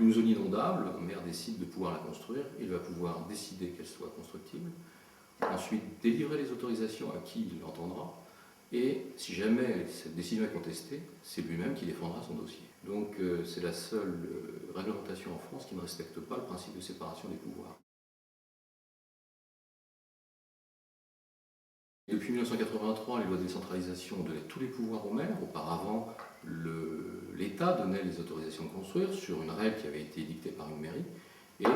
Une zone inondable, un maire décide de pouvoir la construire, il va pouvoir décider qu'elle soit constructible, ensuite délivrer les autorisations à qui il l'entendra, et si jamais cette décision est contestée, c'est lui-même qui défendra son dossier. Donc c'est la seule réglementation en France qui ne respecte pas le principe de séparation des pouvoirs. Depuis 1983, les lois de décentralisation donnaient tous les pouvoirs aux maires. Auparavant, l'État donnait les autorisations de construire sur une règle qui avait été dictée par une mairie et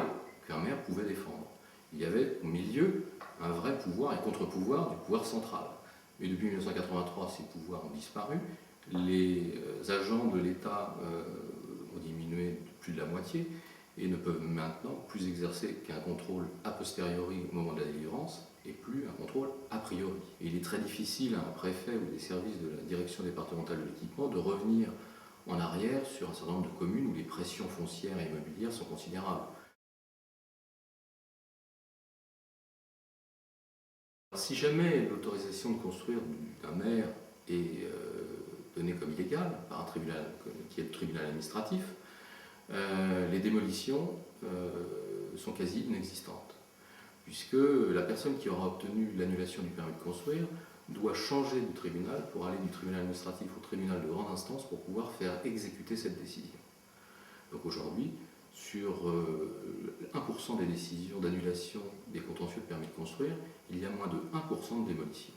qu'un maire pouvait défendre. Il y avait au milieu un vrai pouvoir et contre-pouvoir du pouvoir central. Mais depuis 1983, ces pouvoirs ont disparu. Les agents de l'État ont diminué de plus de la moitié et ne peuvent maintenant plus exercer qu'un contrôle a posteriori au moment de la délivrance et plus un contrôle a priori. Et il est très difficile à un préfet ou des services de la direction départementale de l'équipement de revenir en arrière sur un certain nombre de communes où les pressions foncières et immobilières sont considérables. Si jamais l'autorisation de construire d'un maire est donnée comme illégale par un tribunal qui est le tribunal administratif, les démolitions sont quasi inexistantes, puisque la personne qui aura obtenu l'annulation du permis de construire doit changer de tribunal pour aller du tribunal administratif au tribunal de grande instance pour pouvoir faire exécuter cette décision. Donc aujourd'hui, sur 1% des décisions d'annulation des contentieux de permis de construire, il y a moins de 1% de démolition.